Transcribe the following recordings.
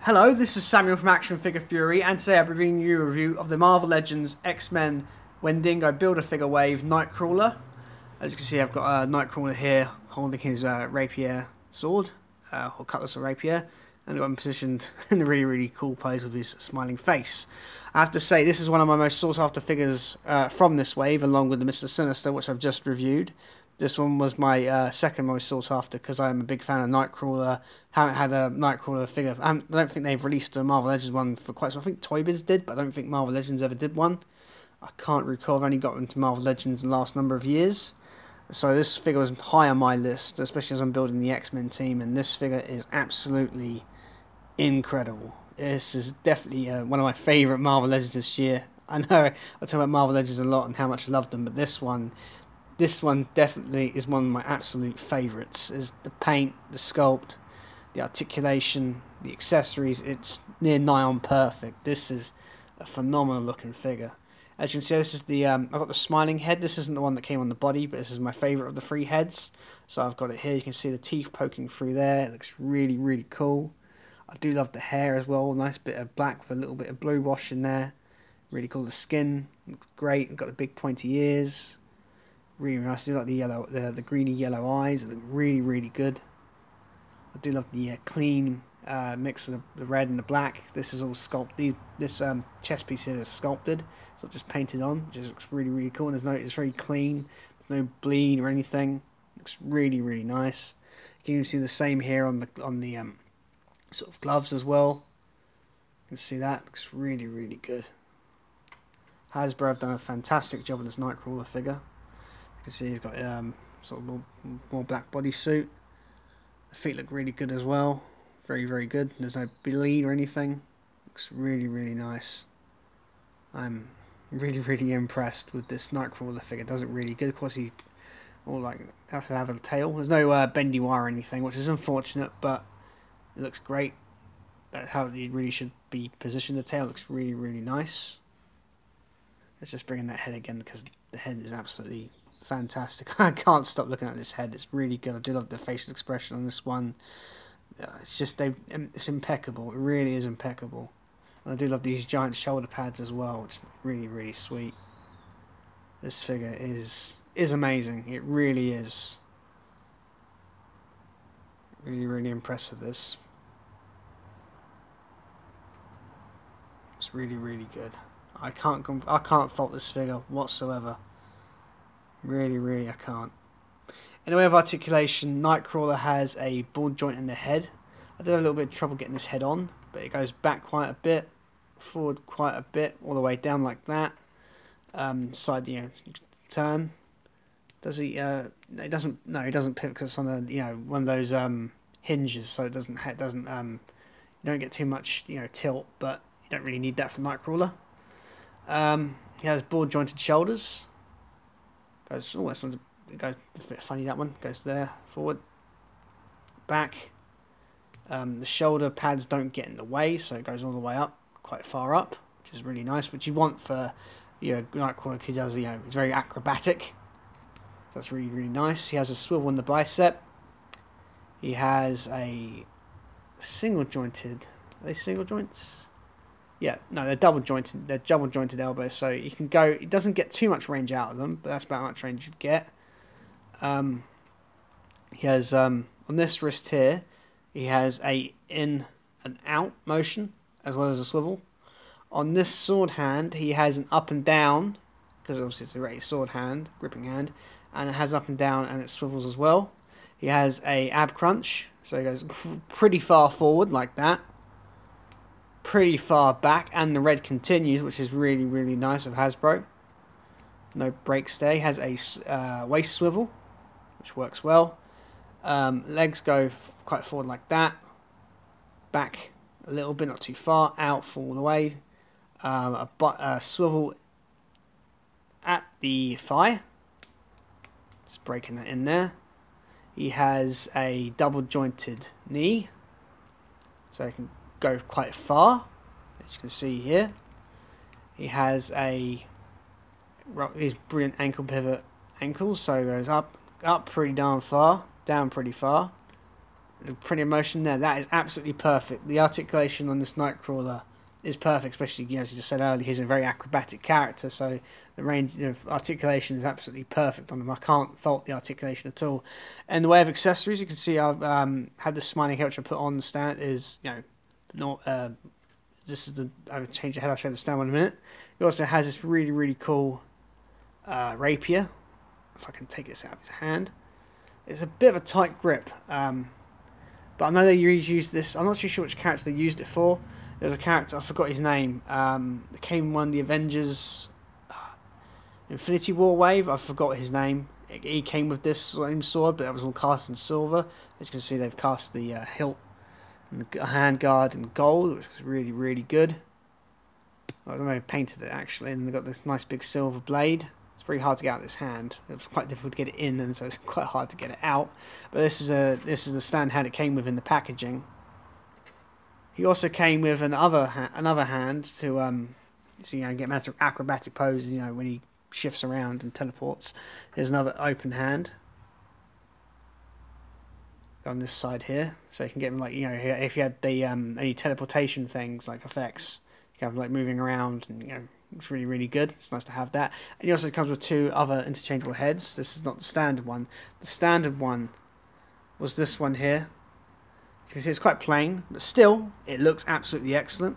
Hello, this is Samuel from Action Figure Fury, and today I'll be bringing you a review of the Marvel Legends X-Men Wendigo Build-A-Figure Wave Nightcrawler. As you can see, I've got a Nightcrawler here holding his rapier sword, or cutlass or rapier, and I've got him positioned in a really cool pose with his smiling face. I have to say, this is one of my most sought after figures from this wave, along with the Mr. Sinister, which I've just reviewed. This one was my second most sought after because I'm a big fan of Nightcrawler. Haven't had a Nightcrawler figure. I don't think they've released a Marvel Legends one for quite some. I think Toy Biz did, but I don't think Marvel Legends ever did one. I can't recall. I've only got into Marvel Legends in the last number of years. So this figure was high on my list, especially as I'm building the X-Men team, and this figure is absolutely incredible. This is definitely one of my favourite Marvel Legends this year. I know I talk about Marvel Legends a lot and how much I love them, but this one definitely is one of my absolute favourites. Is the paint, the sculpt, the articulation, the accessories. It's near nigh on perfect. This is a phenomenal looking figure. As you can see, this is the I've got the smiling head. This isn't the one that came on the body, but this is my favourite of the three heads. So I've got it here. You can see the teeth poking through there. It looks really cool. I do love the hair as well. Nice bit of black with a little bit of blue wash in there. Really cool. The skin looks great. I've got the big pointy ears. Really nice. I do like the yellow, the greeny yellow eyes. They look really good. I do love the clean mix of the red and the black. This is all sculpted. This chest piece here is sculpted. It's not just painted on. It just looks really cool. And it's very clean. There's no bleed or anything. It looks really nice. You can even see the same here on the sort of gloves as well. You can see that. It looks really good. Hasbro have done a fantastic job on this Nightcrawler figure. You can see he's got sort of more black bodysuit. The feet look really good as well. Very good. There's no bleed or anything. Looks really nice. I'm really impressed with this Nightcrawler figure. Does it really good. Of course, he all like have to have a tail. There's no bendy wire or anything, which is unfortunate, but it looks great. That's how you really should be positioned. The tail looks really nice. Let's just bring in that head again because the head is absolutely fantastic. I can't stop looking at this head. It's really good. I do love the facial expression on this one. It's just it's impeccable. It really is impeccable. And I do love these giant shoulder pads as well. It's really sweet. This figure is amazing. It really is. Really impressed with this. It's really good. I can't fault this figure whatsoever. Really, I can't. In the way of articulation, Nightcrawler has a ball joint in the head. I did have a little bit of trouble getting this head on, but it goes back quite a bit, forward quite a bit, all the way down like that. Side, you turn. Does he? No, he doesn't. No, he doesn't pivot because it's on a one of those hinges, so it doesn't. You don't get too much tilt, but you don't really need that for Nightcrawler. He has ball jointed shoulders. Goes, oh, this one's it goes a bit funny. That one goes there, forward, back. The shoulder pads don't get in the way, so it goes all the way up, quite far up, which is really nice. Which you want for Nightcrawler, because he does it's very acrobatic. So that's really nice. He has a swivel in the bicep. He has a single jointed. Are they single joints? Yeah, no, they're double jointed. They're double jointed elbows, so you can go. It doesn't get too much range out of them, but that's about how much range you get. He has on this wrist here, he has a in and out motion as well as a swivel. On this sword hand, he has an up and down because obviously it's a rated sword hand, gripping hand, and it has up and down and it swivels as well. He has a ab crunch, so he goes pretty far forward like that. Pretty far back, and the red continues, which is really nice of Hasbro. No breaks there. He has a waist swivel, which works well. Legs go quite forward like that. Back a little bit, not too far. Out all the way. A swivel at the thigh. Just breaking that in there. He has a double jointed knee, so he can go quite far, as you can see here. He has his brilliant ankle pivot ankles, so he goes up pretty darn far, down pretty far, Pretty emotion there. That is absolutely perfect. The articulation on this Nightcrawler is perfect, especially, you know, as you just said earlier, he's a very acrobatic character, so the range of articulation is absolutely perfect on him. I can't fault the articulation at all. And the way of accessories, you can see I've had the smiling head which I put on the stand is, you know, not this is the, I'll change the head, I'll show the stand in a minute. He also has this really cool rapier. If I can take this out of his hand. It's a bit of a tight grip, but I know they use this. I'm not too sure which character they used it for. There's a character, I forgot his name, that came in one of the Avengers Infinity War wave. I forgot his name. He came with this same sword, but that was all cast in silver. As you can see, they've cast the hilt and the handguard in gold, which is really good. I don't know, painted it actually, and they've got this nice big silver blade. It's very hard to get out of this hand. It was quite difficult to get it in, and so it's quite hard to get it out. But this is the stand hand it came with in the packaging. He also came with another hand to so, you know, get massive acrobatic poses. You know, when he shifts around and teleports. There's another open hand on this side here, so you can get him, like, you know, if you had the any teleportation things like effects, you can have him, like, moving around, and, you know, it's really good. It's nice to have that. And he also comes with two other interchangeable heads. This is not the standard one. The standard one was this one here. You can see it's quite plain, but still, it looks absolutely excellent.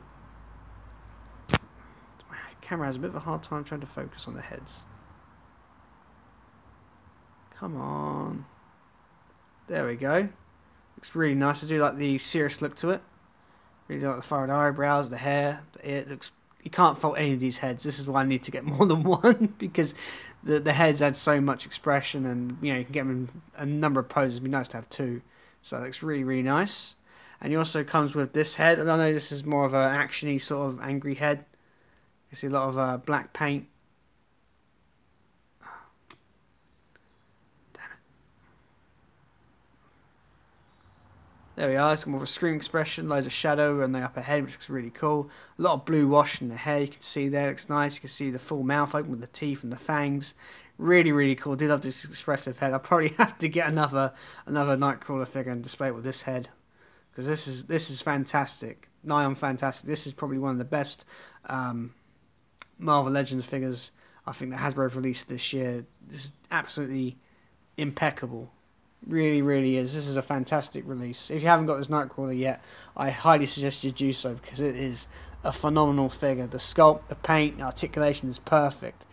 My camera has a bit of a hard time trying to focus on the heads. Come on. There we go. Looks really nice. I do like the serious look to it. Really like the furrowed eyebrows, the hair, the ear. It looks... You can't fault any of these heads. This is why I need to get more than one, because the heads add so much expression, and, you know, you can get them in a number of poses. It'd be nice to have two. So it looks really nice. And he also comes with this head. And I know this is more of an actiony sort of angry head. You see a lot of black paint. Damn it. There we are. It's more of a screaming expression. Loads of shadow on the upper head, which looks really cool. A lot of blue wash in the hair. You can see there. It looks nice. You can see the full mouth open with the teeth and the fangs. Really cool. I do love this expressive head. I'll probably have to get another Nightcrawler figure and display it with this head, because this is fantastic. Nigh on fantastic. This is probably one of the best Marvel Legends figures I think that Hasbro have released this year. This is absolutely impeccable. Really is. This is a fantastic release. If you haven't got this Nightcrawler yet, I highly suggest you do so, because it is a phenomenal figure. The sculpt, the paint, the articulation is perfect.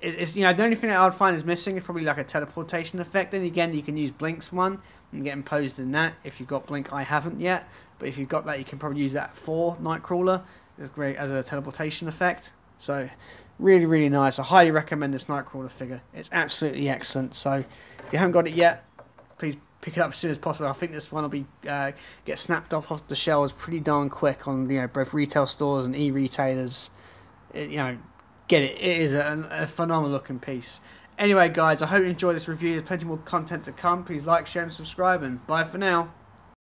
It's, you know, the only thing that I would find is missing is probably like a teleportation effect. Then again, you can use Blink's one and get imposed in that. If you've got Blink, I haven't yet, but if you've got that, you can probably use that for Nightcrawler. It's great as a teleportation effect. So really nice. I highly recommend this Nightcrawler figure. It's absolutely excellent. So if you haven't got it yet, please pick it up as soon as possible. I think this one will be get snapped off the shelves pretty darn quick on, you know, both retail stores and e-retailers. You know, get it. It is a phenomenal looking piece. Anyway, guys, I hope you enjoyed this review. There's plenty more content to come. Please like, share, and subscribe, and bye for now.